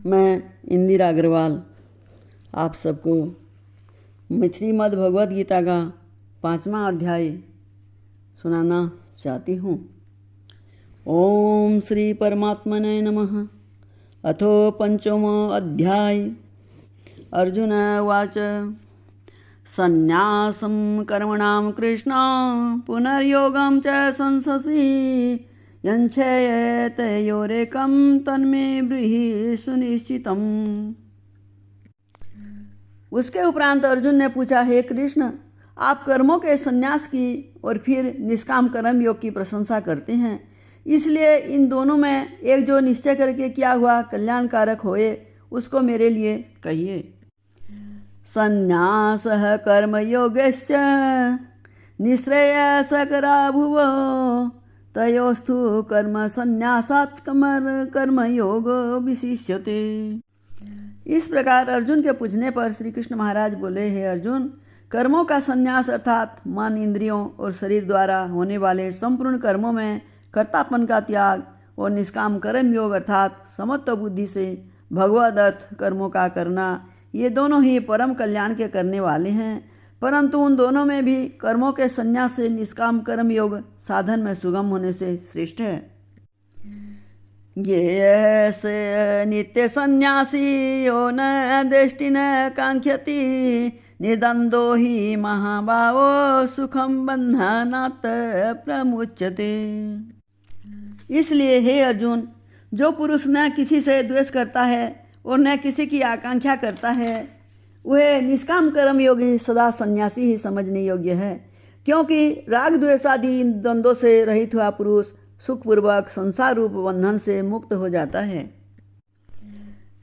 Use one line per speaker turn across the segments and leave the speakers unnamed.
मैं इंदिरा अग्रवाल आप सबको श्रीमद् भगवद गीता का 5वां अध्याय सुनाना चाहती हूँ। ओम श्री परमात्मने नमः। अथो पंचमो अध्याय। अर्जुन उवाच संन्यासं कर्मणां कृष्ण पुनर्योगं च संससि यञ्छेयतयोरेकं तन्मे ब्रूहि सुनिश्चितम्। उसके उपरांत अर्जुन ने पूछा, हे कृष्ण, आप कर्मों के संन्यास की और फिर निष्काम कर्म योग की प्रशंसा करते हैं, इसलिए इन दोनों में एक जो निश्चय करके किया हुआ कल्याणकारक होए उसको मेरे लिए कहिए। संन्यासः कर्मयोगश्च निःश्रेयसकरा भुवो तयोस्तु कर्म संन्यासात् कर्मयोग विशिष्यते। इस प्रकार अर्जुन के पूछने पर श्री कृष्ण महाराज बोले, हे अर्जुन, कर्मों का संन्यास अर्थात मन, इंद्रियों और शरीर द्वारा होने वाले संपूर्ण कर्मों में कर्तापन का त्याग और निष्काम कर्म योग अर्थात समत्व बुद्धि से भगवद अर्थ कर्मों का करना, ये दोनों ही परम कल्याण के करने वाले हैं। परंतु उन दोनों में भी कर्मों के संन्यास से निष्काम कर्म योग साधन में सुगम होने से श्रेष्ठ है। ये से नित्य संन्यासी यो न दृष्टि न कांक्षति निर्द्वंदो ही महाभावो सुखम बंधनात् प्रमुच्यते। इसलिए हे अर्जुन, जो पुरुष न किसी से द्वेष करता है और न किसी की आकांक्षा करता है, वह निष्काम कर्म योगी सदा सन्यासी ही समझने योग्य है, क्योंकि राग द्वेष आदि इन द्वंद्वों से रहित हुआ पुरुष सुखपूर्वक संसार रूप बंधन से मुक्त हो जाता है।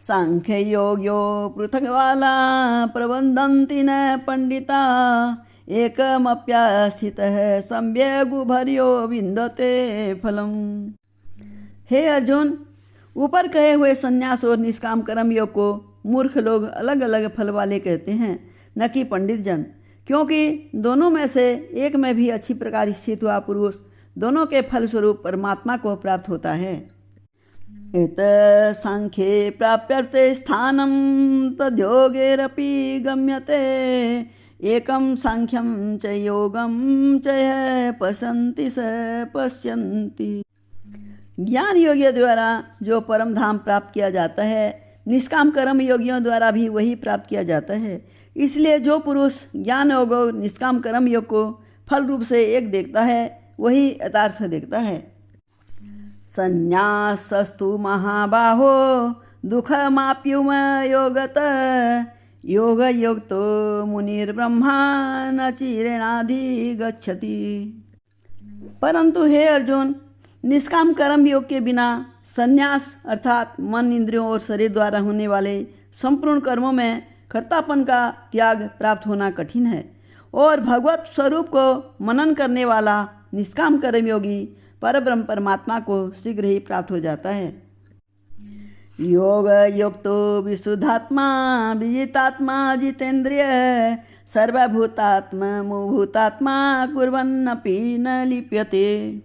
सांख्य योग्यो पृथक वाला प्रबंधन्ति न पंडिता एकमप्यास्थितः सम्यगुभर्यो विन्दते फलम। हे अर्जुन, ऊपर कहे हुए संन्यास और निष्काम कर्म योग को मूर्ख लोग अलग अलग फल वाले कहते हैं, न कि पंडित जन, क्योंकि दोनों में से एक में भी अच्छी प्रकार स्थित हुआ पुरुष दोनों के फल स्वरूप परमात्मा को प्राप्त होता है। इत सांख्ये प्राप्यर्थे स्थानम तद्योगेरपि गम्यते एकम सांख्यम च योगम च पश्यन्ति स पश्यन्ति। ज्ञान योगियों द्वारा जो परम धाम प्राप्त किया जाता है, निष्काम कर्म योगियों द्वारा भी वही प्राप्त किया जाता है। इसलिए जो पुरुष ज्ञान योग और निष्काम कर्म योग को फल रूप से एक देखता है, वही यथार्थ देखता है। संन्यासस्तु महाबाहो दुःखमाप्युम योगत योग युक्तो मुनिर्ब्रह्मा न चिरेणाधिगच्छति। परंतु हे अर्जुन, निष्काम कर्म योग के बिना संन्यास अर्थात मन, इंद्रियों और शरीर द्वारा होने वाले संपूर्ण कर्मों में कर्तापन का त्याग प्राप्त होना कठिन है, और भगवत स्वरूप को मनन करने वाला निष्काम कर्म योगी परब्रह्म परमात्मा को शीघ्र ही प्राप्त हो जाता है। योग युक्तो विशुद्धात्मा विजितात्मा जितेन्द्रिय सर्वभूतात्मा मुभूतात्मा कुर्वन्नपि न लिप्यते।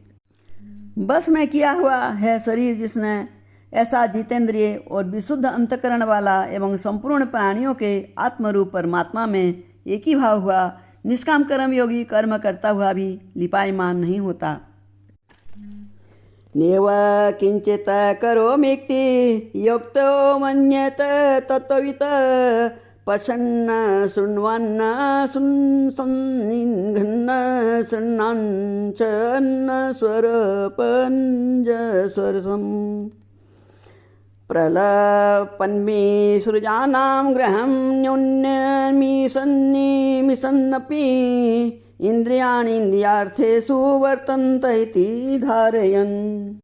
बस में किया हुआ है शरीर जिसने ऐसा जितेंद्रिय और विशुद्ध अंतकरण वाला एवं संपूर्ण प्राणियों के आत्मरूप परमात्मा में एक ही भाव हुआ निष्काम कर्म योगी कर्म करता हुआ भी लिपायमान नहीं होता। नेव किंचित करोमीति युक्तो मन्यत तत्त्ववित् पश्यन्न शृण्वन्न सन्निघ्न शृण्वन् च न स्वरपञ्जस्वरसम् प्रलपन्मे सृजानां ग्रहं न्यून्यमिसन्नपि इन्द्रियाणि इन्द्रियार्थेषु वर्तन्त इति धारयन्।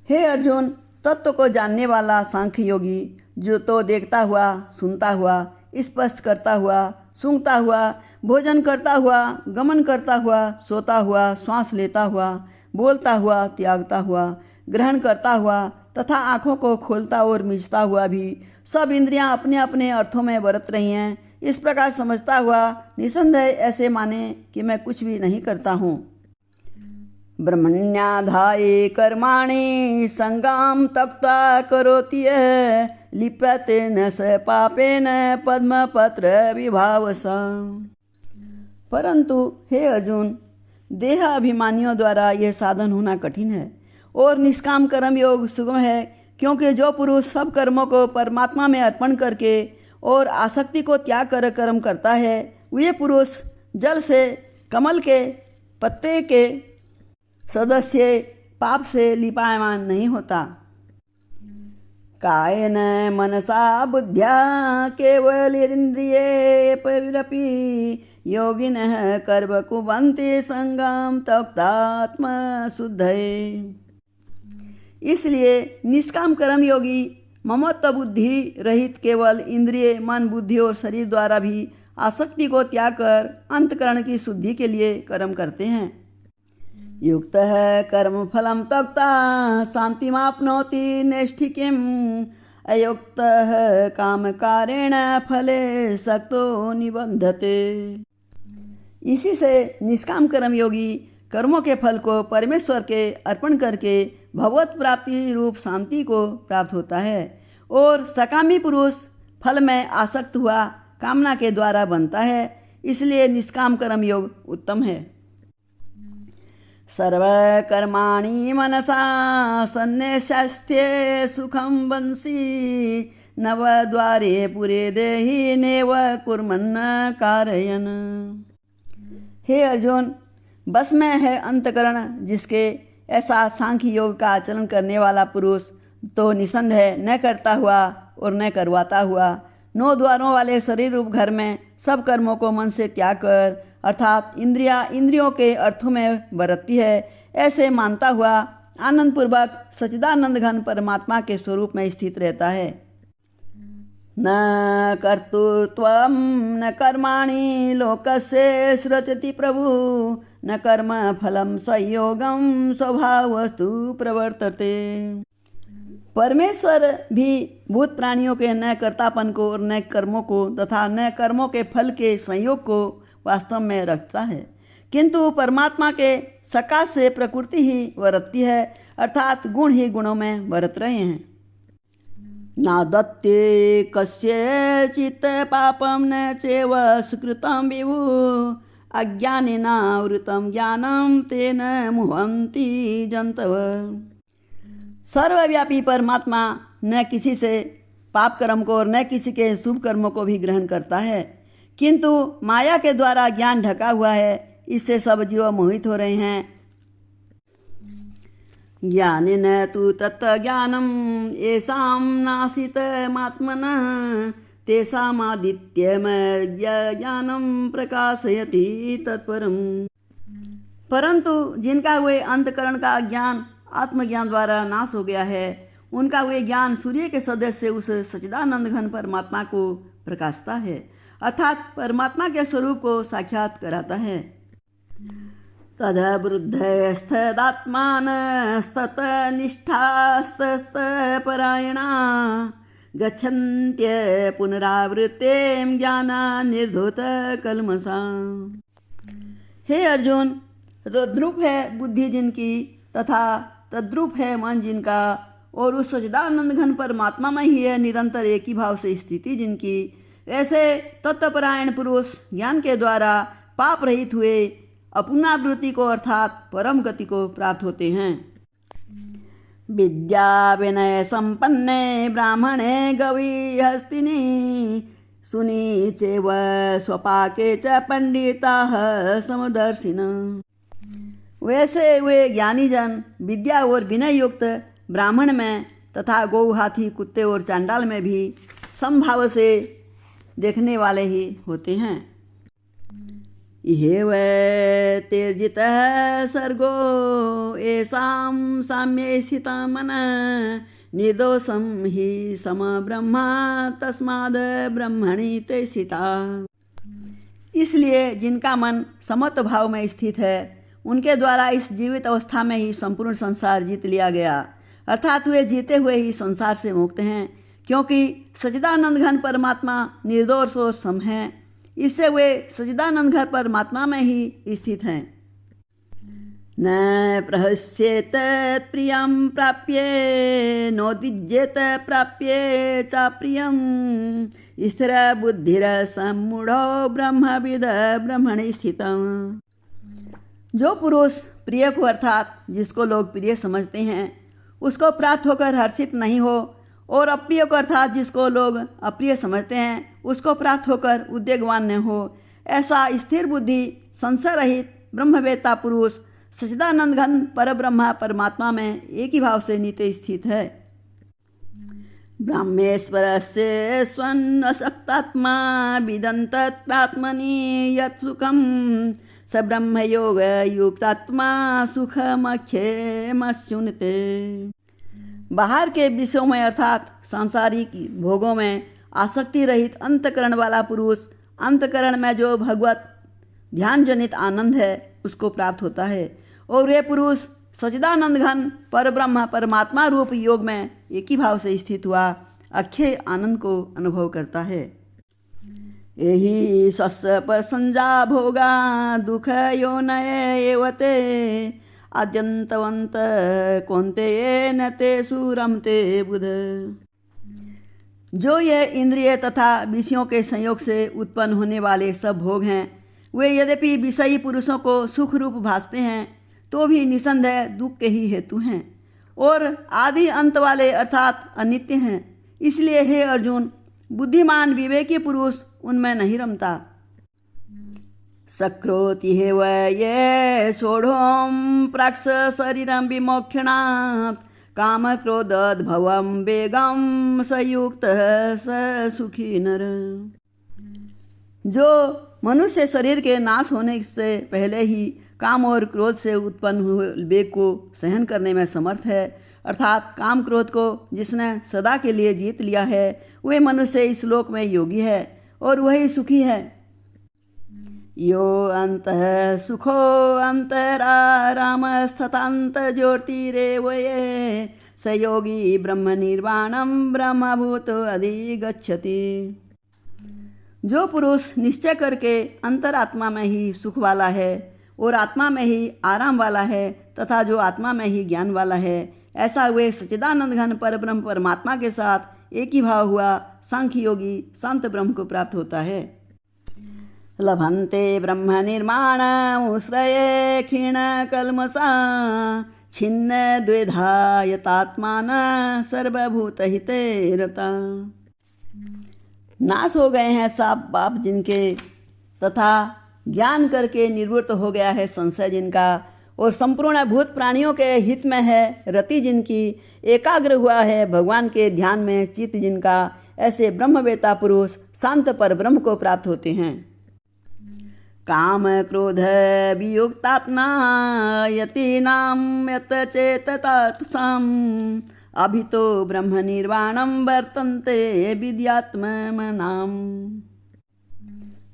हे अर्जुन, तत्व को जानने वाला सांख्य योगी जो तो देखता हुआ, सुनता हुआ, स्पर्श करता हुआ, सूंघता हुआ, भोजन करता हुआ, गमन करता हुआ, सोता हुआ, श्वास लेता हुआ, बोलता हुआ, त्यागता हुआ, ग्रहण करता हुआ तथा आँखों को खोलता और मिचता हुआ भी सब इंद्रियां अपने अपने अर्थों में बरत रही हैं, इस प्रकार समझता हुआ निसंदेह ऐसे माने कि मैं कुछ भी नहीं करता हूँ। ब्रह्मण्याधाये कर्माणि संगाम त्यक्त्वा करोति यः लिप्यते न स पापेन पद्मपत्र विभावसा। परंतु हे अर्जुन, देह अभिमानियों द्वारा यह साधन होना कठिन है और निष्काम कर्म योग सुगम है, क्योंकि जो पुरुष सब कर्मों को परमात्मा में अर्पण करके और आसक्ति को त्याग कर कर्म करता है, वह पुरुष जल से कमल के पत्ते के सदस्य पाप से लिपायमान नहीं होता। कायेन मनसा बुद्ध्या केवलिन्द्रियैरपि योगिनः कर्म कुर्वन्ति संगम त्यक्त्वात्मशुद्धये। इसलिए निष्काम कर्म योगी ममत्व बुद्धि रहित केवल इंद्रिय, मन, बुद्धि और शरीर द्वारा भी आसक्ति को त्याग कर अंतकरण की शुद्धि के लिए कर्म करते हैं। युक्तः कर्म फलम त्यक्त्वा शांतिमाप्नोति नैष्ठिकीम् अयुक्तः कामकारेण फले सक्तो निबंधते। इसी से निष्काम कर्म योगी कर्मों के फल को परमेश्वर के अर्पण करके भगवत प्राप्ति रूप शांति को प्राप्त होता है, और सकामी पुरुष फल में आसक्त हुआ कामना के द्वारा बनता है। इसलिए निष्काम कर्म योग उत्तम है। सर्वकर्माणि मनसा सन्न्यस्ते सुखं वंशी नवद्वारे पुरे देहि नैव कुर्वन्न कारयन्। हे अर्जुन, बस में है अंतकरण जिसके, ऐसा सांख्य योग का आचरण करने वाला पुरुष तो निसंदेह न करता हुआ और न करवाता हुआ 9 द्वारों वाले शरीर रूप घर में सब कर्मों को मन से त्याग कर, अर्थात इंद्रियों के अर्थों में बरतती है, ऐसे मानता हुआ आनंद पूर्वक सच्चिदानंद घन परमात्मा के स्वरूप में स्थित रहता है। न कर्तृत्वं न कर्माणि लोकस्य सृजति प्रभु न कर्म फलम संयोगम स्वभावस्तु प्रवर्तते। परमेश्वर भी भूत प्राणियों के न कर्तापन को और न कर्मों को तथा न कर्मों के फल के संयोग को वास्तव में रखता है, किंतु परमात्मा के सकाश से प्रकृति ही वरतती है, अर्थात गुण ही गुणों में बरत रहे हैं। न दत्ते कस्यचित् पापं न चैव सुकृतं विभु अज्ञानेनावृतं ज्ञानं तेन मुह्यन्ति जन्तव। सर्वव्यापी परमात्मा न किसी से पाप कर्म को और न किसी के शुभ कर्मों को भी ग्रहण करता है, किंतु माया के द्वारा ज्ञान ढका हुआ है, इससे सब जीव मोहित हो रहे हैं। ज्ञानेन तु तत्त्वज्ञानम् येषां नासीतमात्मनः तेषामादित्यमज्ञानं प्रकाशयति तत्परम्। परंतु जिनका वे अंतकरण का ज्ञान आत्मज्ञान द्वारा नाश हो गया है, उनका वे ज्ञान सूर्य के सदस्य उस सच्चिदानंद घन परमात्मा को प्रकाशता है, अर्थात परमात्मा के स्वरूप को साक्षात कराता है। तदबुद्धयस्तदात्मानस्ततनिष्ठास्तपरायणा गच्छन्त्य पुनरावृत्तिं ज्ञानानिर्धूतकल्मषा। हे अर्जुन, तद्रूप है बुद्धि जिनकी तथा तद्रूप है मन जिनका, और उस सच्चिदानंद घन परमात्मा में ही है निरंतर एक ही भाव से स्थिति जिनकी, ऐसे तत्वपरायण पुरुष ज्ञान के द्वारा पाप रहित हुए अपुनरावृत्ति को अर्थात परम गति को प्राप्त होते हैं। विद्या विनय संपन्ने ब्राह्मणे गवी हस्तिनी सुनी चैव स्वपाके च पंडिताः समदर्शिनः। वैसे वे ज्ञानी जन विद्या और विनय युक्त ब्राह्मण में तथा गौ, हाथी, कुत्ते और चांडाल में भी समभाव से देखने वाले ही होते हैं। इहेव तेर्जितः सर्गो येषां साम्ये स्थितं मनः निर्दोषं हि समब्रह्मा तस्माद् ब्रह्मणि ते स्थिता। इसलिए जिनका मन समत्व भाव में स्थित है, उनके द्वारा इस जीवित अवस्था में ही संपूर्ण संसार जीत लिया गया, अर्थात वे जीते हुए ही संसार से मुक्त हैं, क्योंकि सच्चिदानंद घन परमात्मा निर्दोष और सम है। इससे वे सच्चिदानंद घन परमात्मा में ही स्थित हैं। न प्रहस्येत प्रियं प्राप्ये नोदिज्येत प्राप्ये चाप्रियं स्थिर बुद्धिर सम्मूढ़ो ब्रह्मविद ब्रह्मणि स्थितम्। जो पुरुष प्रिय को अर्थात जिसको लोग प्रिय समझते हैं उसको प्राप्त होकर हर्षित नहीं हो, और अप्रिय को अर्थात जिसको लोग अप्रिय समझते हैं उसको प्राप्त होकर उद्वेगवान न हो, ऐसा स्थिर बुद्धि संशय रहित ब्रह्मवेत्ता पुरुष सच्चिदानंद घन परब्रह्म परमात्मा में एक ही भाव से नित्य स्थित है। ब्रह्मेश्वरस्य स्वन्नसक्तात्मा विदन्तत्वात्मनि यत् सुखं स ब्रह्मयोग युक्तात्मा सुखमख्यमश्नुते। बाहर के विषयों में अर्थात सांसारिक भोगों में आसक्ति रहित अंतकरण वाला पुरुष अंतकरण में जो भगवत ध्यान जनित आनंद है उसको प्राप्त होता है, और वे पुरुष सच्चिदानंद घन परब्रह्म परमात्मा रूप योग में एक ही भाव से स्थित हुआ अक्षय आनंद को अनुभव करता है। यही सस्य पर संजा भोगा दुख यो नये एवते आद्यंतवंत कौन्तेय न ते सुरमते बुध। जो ये इंद्रिय तथा विषयों के संयोग से उत्पन्न होने वाले सब भोग हैं वे यद्यपि विषयी पुरुषों को सुख रूप भासते हैं तो भी निसंदेह दुख के ही हेतु हैं और आदि अंत वाले अर्थात अनित्य हैं। इसलिए हे अर्जुन, बुद्धिमान विवेकी पुरुष उनमें नहीं रमता। सक्रोति हेव ये सोढ़ोम प्राक्ष शरीरम विमोक्षणात् काम क्रोधोद्भवं वेगम सयुक्त स सुखी नर। जो मनुष्य शरीर के नाश होने से पहले ही काम और क्रोध से उत्पन्न हुए वेग को सहन करने में समर्थ है, अर्थात काम क्रोध को जिसने सदा के लिए जीत लिया है वे मनुष्य इस लोक में योगी है और वही सुखी है। यो अंतः सुखो अंतराराम स्थतांत ज्योतिरेव ये स योगी ब्रह्म निर्वाणम ब्रह्मभूत अधिगच्छति। जो पुरुष निश्चय करके अंतरात्मा में ही सुख वाला है और आत्मा में ही आराम वाला है तथा जो आत्मा में ही ज्ञान वाला है, ऐसा वे सच्चिदानंद घन परब्रह्म परमात्मा के साथ एक ही भाव हुआ सांख्य योगी शांत ब्रह्म को प्राप्त होता है। लभन्ते ब्रह्म निर्माण श्रये क्षीण कल्मषा छिन्न द्विधा यतात्मान सर्वभूत हिते रता। नाश हो गए हैं सब पाप जिनके तथा ज्ञान करके निवृत्त हो गया है संशय जिनका, और संपूर्ण भूत प्राणियों के हित में है रति जिनकी, एकाग्र हुआ है भगवान के ध्यान में चित्त जिनका, ऐसे ब्रह्मवेत्ता पुरुष शांत पर ब्रह्म को प्राप्त होते हैं। काम क्रोध वियुक्तात्मा यतीनां यत चेततात्साम अभितो ब्रह्म निर्वाणम वर्तन्ते विद्यात्मनाम।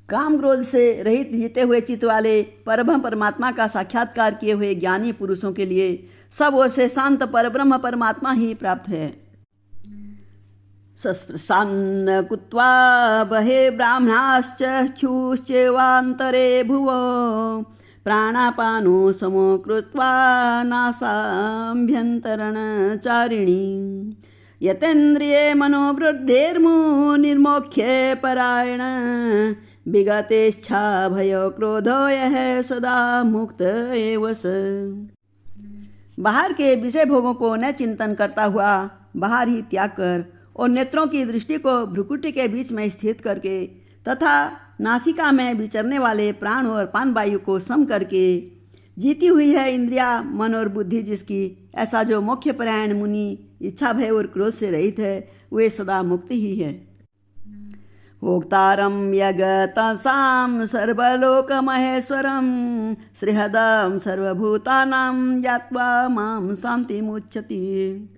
काम क्रोध से रहित जीते हुए चित्त वाले परब्रह्म परमात्मा का साक्षात्कार किए हुए ज्ञानी पुरुषों के लिए सब ओर से शांत परब्रह्म परमात्मा ही प्राप्त है। सस्पृशान्न कुत्वा बहे ब्राह्मणाश्च चक्षुश्चैवान्तरे भुवो प्राणापानो समो कृत्वा नासाभ्यन्तरणचारिणी यतेन्द्रिये मनोवृद्धिर्मु निर्मोक्ष्ये परायण विगतेच्छा भयो क्रोधो यः सदा मुक्त एव स। बाहर के विषय भोगों को न चिंतन करता हुआ बाहर ही त्याग कर और नेत्रों की दृष्टि को भ्रुकुटी के बीच में स्थित करके तथा नासिका में विचरने वाले प्राण और पान वायु को सम करके जीती हुई है इंद्रिया मन और बुद्धि जिसकी, ऐसा जो मोक्ष परायण मुनि इच्छा भय और क्रोध से रहित है वे सदा मुक्त ही है। भोक्तारं यगतसां सर्वलोक महेश्वरं श्रीहदं सर्वभूतानां ज्ञात्वा मां शान्तिमुच्यति।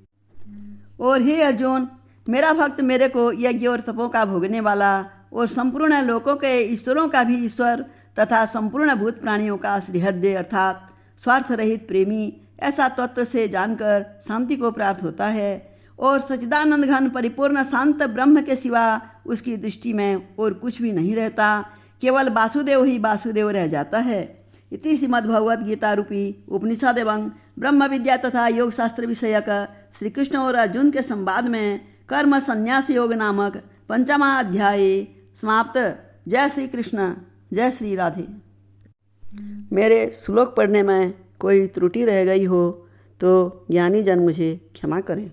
और हे अर्जुन, मेरा भक्त मेरे को यज्ञ और तपों का भोगने वाला और संपूर्ण लोकों के ईश्वरों का भी ईश्वर तथा संपूर्ण भूत प्राणियों का श्रीहृदय अर्थात स्वार्थ रहित प्रेमी ऐसा तत्व से जानकर शांति को प्राप्त होता है और सच्चिदानंद घन परिपूर्ण शांत ब्रह्म के सिवा उसकी दृष्टि में और कुछ भी नहीं रहता, केवल वासुदेव ही वासुदेव रह जाता है। इति श्रीमद्भगवद गीता रूपी उपनिषद एवं ब्रह्म विद्या तथा योग शास्त्र विषयक श्री कृष्ण और अर्जुन के संवाद में कर्म संन्यास योग नामक 5वां अध्याय समाप्त। जय श्री कृष्ण, जय श्री राधे। मेरे श्लोक पढ़ने में कोई त्रुटि रह गई हो तो ज्ञानी जन मुझे क्षमा करें।